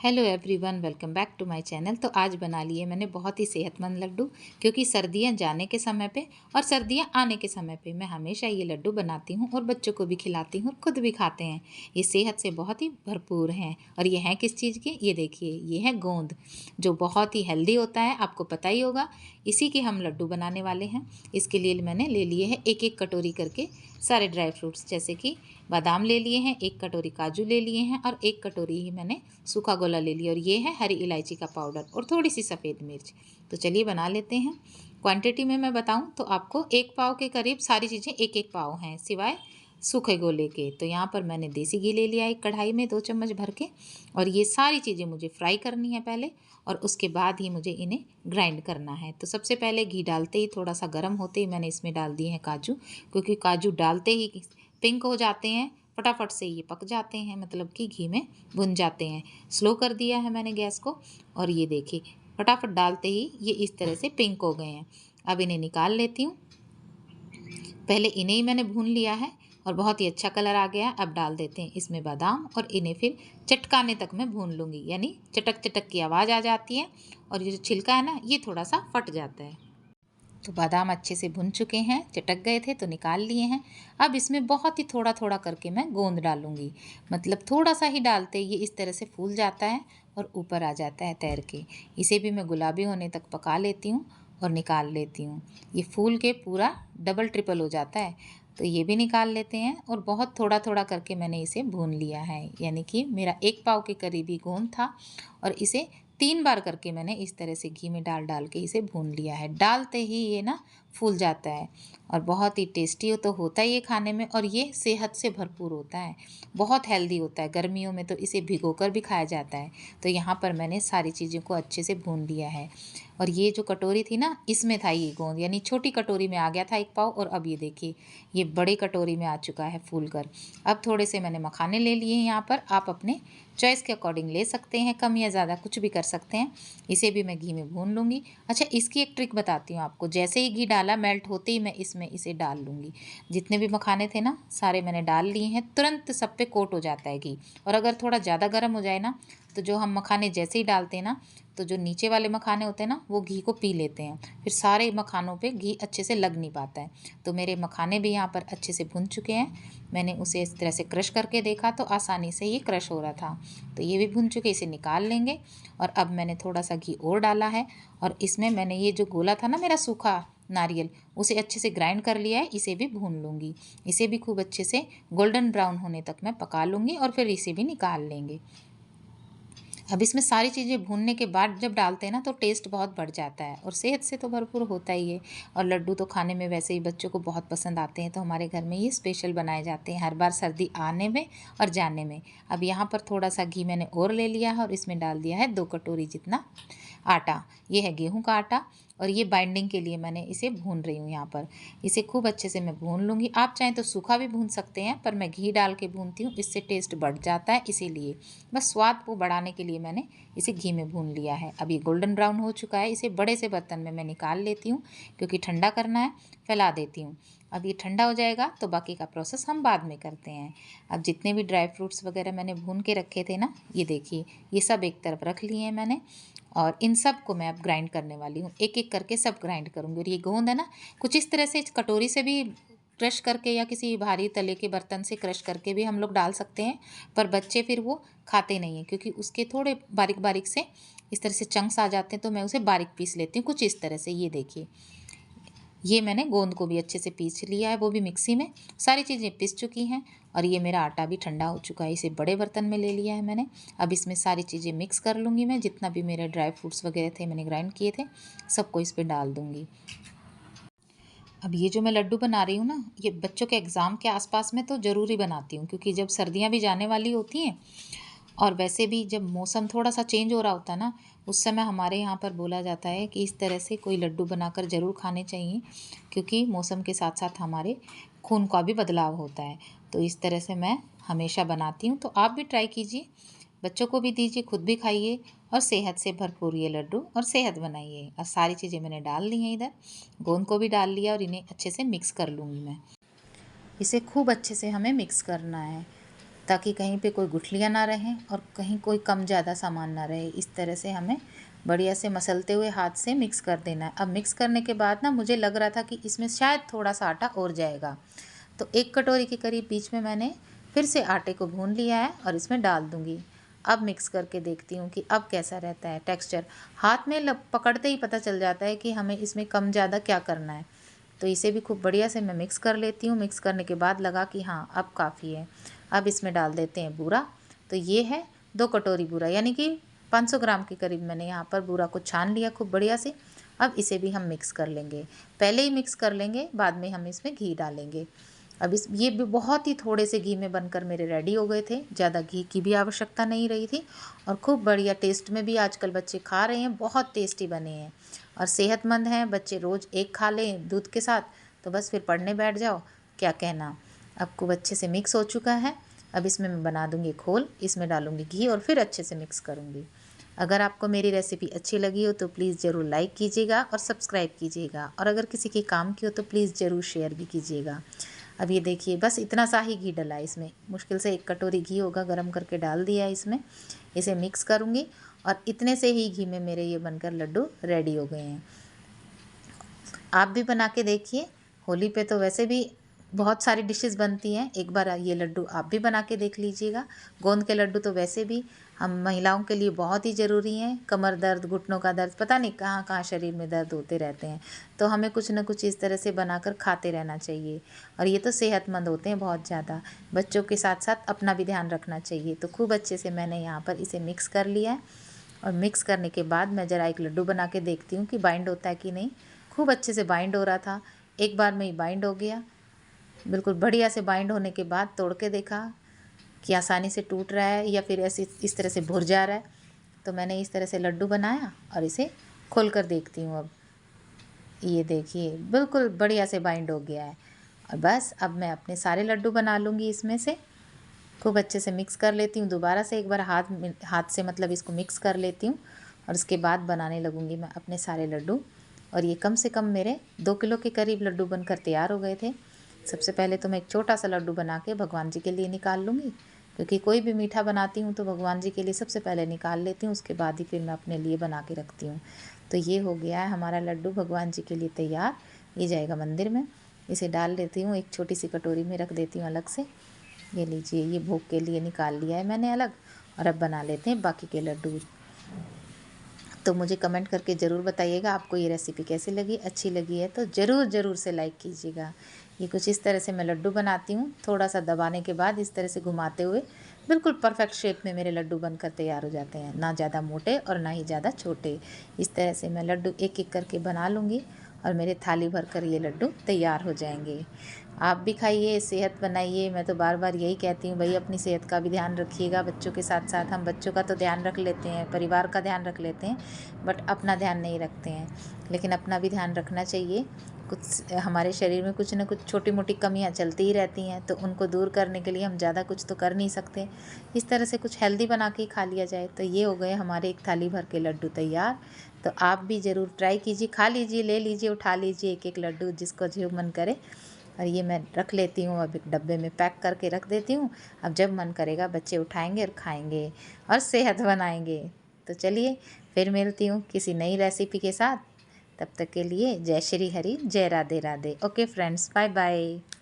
Hello everyone, welcome back to my channel. तो आज बना लिए मैंने बहुत ही सेहतमंद लड्डू, क्योंकि सर्दियां जाने के समय पे और सर्दियां आने के समय पे मैं हमेशा ये लड्डू बनाती हूँ और बच्चों को भी खिलाती हूँ और खुद भी खाते हैं। ये सेहत से बहुत ही भरपूर हैं। और ये हैं किस चीज़ के, ये देखिए, ये है गोंद, जो बहुत ही हेल्दी होता है, आपको पता ही होगा। इसी के हम लड्डू बनाने वाले हैं। इसके लिए मैंने ले लिए हैं एक एक कटोरी करके सारे ड्राई फ्रूट्स, जैसे कि बादाम ले लिए हैं, एक कटोरी काजू ले लिए हैं और एक कटोरी ही मैंने सूखा गोला ले लिया। और ये है हरी इलायची का पाउडर और थोड़ी सी सफ़ेद मिर्च। तो चलिए बना लेते हैं। क्वांटिटी में मैं बताऊं तो आपको 1 पाव के करीब सारी चीज़ें, एक एक पाव हैं सिवाय सूखे गोले के। तो यहाँ पर मैंने देसी घी ले लिया एक कढ़ाई में 2 चम्मच भर के। और ये सारी चीज़ें मुझे फ्राई करनी है पहले, और उसके बाद ही मुझे इन्हें ग्राइंड करना है। तो सबसे पहले घी डालते ही, थोड़ा सा गर्म होते ही मैंने इसमें डाल दिए हैं काजू, क्योंकि काजू डालते ही पिंक हो जाते हैं, फटाफट से ये पक जाते हैं, मतलब कि घी में भुन जाते हैं। स्लो कर दिया है मैंने गैस को, और ये देखिए फटाफट डालते ही ये इस तरह से पिंक हो गए हैं। अब इन्हें निकाल लेती हूँ। पहले इन्हें ही मैंने भून लिया है और बहुत ही अच्छा कलर आ गया। अब डाल देते हैं इसमें बादाम, और इन्हें फिर चटकाने तक मैं भून लूँगी, यानी चटक चटक की आवाज़ आ जाती है और ये जो छिलका है ना, ये थोड़ा सा फट जाता है। तो बादाम अच्छे से भुन चुके हैं, चटक गए थे तो निकाल लिए हैं। अब इसमें बहुत ही थोड़ा थोड़ा करके मैं गोंद डालूंगी, मतलब थोड़ा सा ही डालते ये इस तरह से फूल जाता है और ऊपर आ जाता है तैर के। इसे भी मैं गुलाबी होने तक पका लेती हूँ और निकाल लेती हूँ। ये फूल के पूरा डबल ट्रिपल हो जाता है, तो ये भी निकाल लेते हैं। और बहुत थोड़ा थोड़ा करके मैंने इसे भून लिया है, यानी कि मेरा 1 पाव के करीबी गोंद था, और इसे 3 बार करके मैंने इस तरह से घी में डाल डाल के इसे भून लिया है। डालते ही ये ना फूल जाता है और बहुत ही टेस्टी हो तो होता ही है खाने में, और ये सेहत से भरपूर होता है, बहुत हेल्दी होता है। गर्मियों में तो इसे भिगोकर भी खाया जाता है। तो यहाँ पर मैंने सारी चीज़ों को अच्छे से भून लिया है। और ये जो कटोरी थी ना, इसमें था ये गोंद, यानी छोटी कटोरी में आ गया था 1 पाव, और अब ये देखिए ये बड़ी कटोरी में आ चुका है फूल कर। अब थोड़े से मैंने मखाने ले लिए हैं। यहाँ पर आप अपने चॉइस के अकॉर्डिंग ले सकते हैं, कम या ज़्यादा कुछ भी कर सकते हैं। इसे भी मैं घी में भून लूँगी। अच्छा, इसकी एक ट्रिक बताती हूँ आपको। जैसे ही घी डाला, मेल्ट होते ही मैं इसमें इसे डाल लूँगी। जितने भी मखाने थे ना, सारे मैंने डाल लिए हैं। तुरंत सब पे कोट हो जाता है घी। और अगर थोड़ा ज़्यादा गर्म हो जाए ना, तो जो हम मखाने जैसे ही डालते हैं ना, तो जो नीचे वाले मखाने होते हैं ना, वो घी को पी लेते हैं, फिर सारे मखानों पे घी अच्छे से लग नहीं पाता है। तो मेरे मखाने भी यहाँ पर अच्छे से भुन चुके हैं। मैंने उसे इस तरह से क्रश करके देखा तो आसानी से ये क्रश हो रहा था। तो ये भी भुन चुके, इसे निकाल लेंगे। और अब मैंने थोड़ा सा घी और डाला है, और इसमें मैंने ये जो गोला था ना मेरा सूखा नारियल, उसे अच्छे से ग्राइंड कर लिया है। इसे भी भून लूँगी। इसे भी खूब अच्छे से गोल्डन ब्राउन होने तक मैं पका लूँगी, और फिर इसे भी निकाल लेंगे। अब इसमें सारी चीज़ें भूनने के बाद जब डालते हैं ना, तो टेस्ट बहुत बढ़ जाता है, और सेहत से तो भरपूर होता ही है। और लड्डू तो खाने में वैसे ही बच्चों को बहुत पसंद आते हैं, तो हमारे घर में ये स्पेशल बनाए जाते हैं हर बार सर्दी आने में और जाने में। अब यहाँ पर थोड़ा सा घी मैंने और ले लिया है, और इसमें डाल दिया है 2 कटोरी जितना आटा। ये है गेहूं का आटा, और ये बाइंडिंग के लिए मैंने इसे भून रही हूँ यहाँ पर। इसे खूब अच्छे से मैं भून लूँगी। आप चाहें तो सूखा भी भून सकते हैं, पर मैं घी डाल के भूनती हूँ, इससे टेस्ट बढ़ जाता है। इसीलिए बस स्वाद को बढ़ाने के लिए मैंने इसे घी में भून लिया है। अब ये गोल्डन ब्राउन हो चुका है। इसे बड़े से बर्तन में मैं निकाल लेती हूँ, क्योंकि ठंडा करना है। फैला देती हूँ। अब ये ठंडा हो जाएगा तो बाकी का प्रोसेस हम बाद में करते हैं। अब जितने भी ड्राई फ्रूट्स वगैरह मैंने भून के रखे थे ना, ये देखिए ये सब एक तरफ रख लिए हैं मैंने, और इन सब को मैं अब ग्राइंड करने वाली हूँ। एक एक करके सब ग्राइंड करूँगी। और ये गोंद है ना, कुछ इस तरह से कटोरी से भी क्रश करके, या किसी भारी तले के बर्तन से क्रश करके भी हम लोग डाल सकते हैं, पर बच्चे फिर वो खाते नहीं हैं, क्योंकि उसके थोड़े बारीक बारीक से इस तरह से चंक्स आ जाते हैं। तो मैं उसे बारीक पीस लेती हूँ कुछ इस तरह से। ये देखिए, ये मैंने गोंद को भी अच्छे से पीस लिया है, वो भी मिक्सी में। सारी चीज़ें पीस चुकी हैं, और ये मेरा आटा भी ठंडा हो चुका है। इसे बड़े बर्तन में ले लिया है मैंने। अब इसमें सारी चीज़ें मिक्स कर लूँगी मैं। जितना भी मेरे ड्राई फ्रूट्स वगैरह थे मैंने ग्राइंड किए थे, सबको इस पर डाल दूँगी। अब ये जो मैं लड्डू बना रही हूँ ना, ये बच्चों के एग्ज़ाम के आसपास में तो ज़रूरी बनाती हूँ, क्योंकि जब सर्दियाँ भी जाने वाली होती हैं, और वैसे भी जब मौसम थोड़ा सा चेंज हो रहा होता है ना, उस समय हमारे यहाँ पर बोला जाता है कि इस तरह से कोई लड्डू बनाकर ज़रूर खाने चाहिए, क्योंकि मौसम के साथ साथ हमारे खून का भी बदलाव होता है। तो इस तरह से मैं हमेशा बनाती हूँ। तो आप भी ट्राई कीजिए, बच्चों को भी दीजिए, खुद भी खाइए, और सेहत से भरपूर ये लड्डू और सेहत बनाइए। और सारी चीज़ें मैंने डाल ली हैं इधर, गोंद को भी डाल लिया, और इन्हें अच्छे से मिक्स कर लूँगी मैं। इसे खूब अच्छे से हमें मिक्स करना है। ताकि कहीं पे कोई गुठलियाँ ना रहें और कहीं कोई कम ज़्यादा सामान ना रहे। इस तरह से हमें बढ़िया से मसलते हुए हाथ से मिक्स कर देना है। अब मिक्स करने के बाद ना मुझे लग रहा था कि इसमें शायद थोड़ा सा आटा और जाएगा, तो 1 कटोरी के करीब बीच में मैंने फिर से आटे को भून लिया है और इसमें डाल दूँगी। अब मिक्स करके देखती हूँ कि अब कैसा रहता है टेक्सचर। हाथ में पकड़ते ही पता चल जाता है कि हमें इसमें कम ज़्यादा क्या करना है। तो इसे भी खूब बढ़िया से मैं मिक्स कर लेती हूँ। मिक्स करने के बाद लगा कि हाँ अब काफ़ी है। अब इसमें डाल देते हैं बूरा। तो ये है 2 कटोरी बूरा, यानी कि 500 ग्राम के करीब मैंने यहाँ पर बूरा को छान लिया खूब बढ़िया से। अब इसे भी हम मिक्स कर लेंगे, पहले ही मिक्स कर लेंगे, बाद में हम इसमें घी डालेंगे। अब ये भी बहुत ही थोड़े से घी में बनकर मेरे रेडी हो गए थे, ज़्यादा घी की भी आवश्यकता नहीं रही थी और खूब बढ़िया टेस्ट में भी आजकल बच्चे खा रहे हैं, बहुत टेस्टी बने हैं और सेहतमंद हैं। बच्चे रोज़ एक खा लें दूध के साथ तो बस फिर पढ़ने बैठ जाओ, क्या कहना। अब खूब अच्छे से मिक्स हो चुका है। अब इसमें मैं बना दूँगी घोल, इसमें डालूँगी घी और फिर अच्छे से मिक्स करूँगी। अगर आपको मेरी रेसिपी अच्छी लगी हो तो प्लीज़ ज़रूर लाइक कीजिएगा और सब्सक्राइब कीजिएगा और अगर किसी के काम की हो तो प्लीज़ ज़रूर शेयर भी कीजिएगा। अब ये देखिए बस इतना सा ही घी डला है इसमें, मुश्किल से 1 कटोरी घी होगा, गरम करके डाल दिया है इसमें। इसे मिक्स करूँगी और इतने से ही घी में मेरे ये बनकर लड्डू रेडी हो गए हैं। आप भी बना के देखिए। होली पे तो वैसे भी बहुत सारी डिशेस बनती हैं, एक बार ये लड्डू आप भी बना के देख लीजिएगा। गोंद के लड्डू तो वैसे भी हम महिलाओं के लिए बहुत ही ज़रूरी हैं। कमर दर्द, घुटनों का दर्द, पता नहीं कहाँ कहाँ शरीर में दर्द होते रहते हैं, तो हमें कुछ ना कुछ इस तरह से बनाकर खाते रहना चाहिए और ये तो सेहतमंद होते हैं बहुत ज़्यादा। बच्चों के साथ साथ अपना भी ध्यान रखना चाहिए। तो खूब अच्छे से मैंने यहाँ पर इसे मिक्स कर लिया है और मिक्स करने के बाद मैं ज़रा एक लड्डू बना के देखती हूँ कि बाइंड होता है कि नहीं। खूब अच्छे से बाइंड हो रहा था, एक बार में ही बाइंड हो गया। बिल्कुल बढ़िया से बाइंड होने के बाद तोड़ के देखा कि आसानी से टूट रहा है या फिर ऐसे इस तरह से भुर जा रहा है। तो मैंने इस तरह से लड्डू बनाया और इसे खोल कर देखती हूँ। अब ये देखिए बिल्कुल बढ़िया से बाइंड हो गया है और बस अब मैं अपने सारे लड्डू बना लूँगी इसमें से। खूब अच्छे से मिक्स कर लेती हूँ, दोबारा से एक बार हाथ से मतलब इसको मिक्स कर लेती हूँ और उसके बाद बनाने लगूँगी मैं अपने सारे लड्डू। और ये कम से कम मेरे 2 किलो के करीब लड्डू बनकर तैयार हो गए थे। सबसे पहले तो मैं एक छोटा सा लड्डू बना के भगवान जी के लिए निकाल लूँगी, क्योंकि कोई भी मीठा बनाती हूँ तो भगवान जी के लिए सबसे पहले निकाल लेती हूँ, उसके बाद ही फिर मैं अपने लिए बना के रखती हूँ। तो ये हो गया है हमारा लड्डू भगवान जी के लिए तैयार। ये जाएगा मंदिर में। इसे डाल देती हूँ, एक छोटी सी कटोरी में रख देती हूँ अलग से। ये लीजिए, ये भोग के लिए निकाल लिया है मैंने अलग और अब बना लेते हैं बाकी के लड्डू। तो मुझे कमेंट करके ज़रूर बताइएगा आपको ये रेसिपी कैसी लगी। अच्छी लगी है तो ज़रूर से लाइक कीजिएगा। ये कुछ इस तरह से मैं लड्डू बनाती हूँ, थोड़ा सा दबाने के बाद इस तरह से घुमाते हुए बिल्कुल परफेक्ट शेप में मेरे लड्डू बनकर तैयार हो जाते हैं, ना ज़्यादा मोटे और ना ही ज़्यादा छोटे। इस तरह से मैं लड्डू एक एक करके बना लूँगी और मेरे थाली भर कर ये लड्डू तैयार हो जाएंगे। आप भी खाइए, सेहत बनाइए। मैं तो बार बार यही कहती हूँ, भाई अपनी सेहत का भी ध्यान रखिएगा। बच्चों के साथ साथ हम बच्चों का तो ध्यान रख लेते हैं, परिवार का ध्यान रख लेते हैं, बट अपना ध्यान नहीं रखते हैं। लेकिन अपना भी ध्यान रखना चाहिए। कुछ हमारे शरीर में कुछ ना कुछ छोटी मोटी कमियां चलती ही रहती हैं, तो उनको दूर करने के लिए हम ज़्यादा कुछ तो कर नहीं सकते। इस तरह से कुछ हेल्दी बना के खा लिया जाए। तो ये हो गए हमारे एक थाली भर के लड्डू तैयार। तो आप भी ज़रूर ट्राई कीजिए, खा लीजिए, ले लीजिए, उठा लीजिए एक एक लड्डू जिसको जो मन करे। और ये मैं रख लेती हूँ, अब एक डब्बे में पैक करके रख देती हूँ। अब जब मन करेगा बच्चे उठाएंगे और खाएंगे और सेहत बनाएंगे। तो चलिए फिर मिलती हूँ किसी नई रेसिपी के साथ। तब तक के लिए जय श्री हरि, जय Radhe Radhe. Okay friends, bye bye.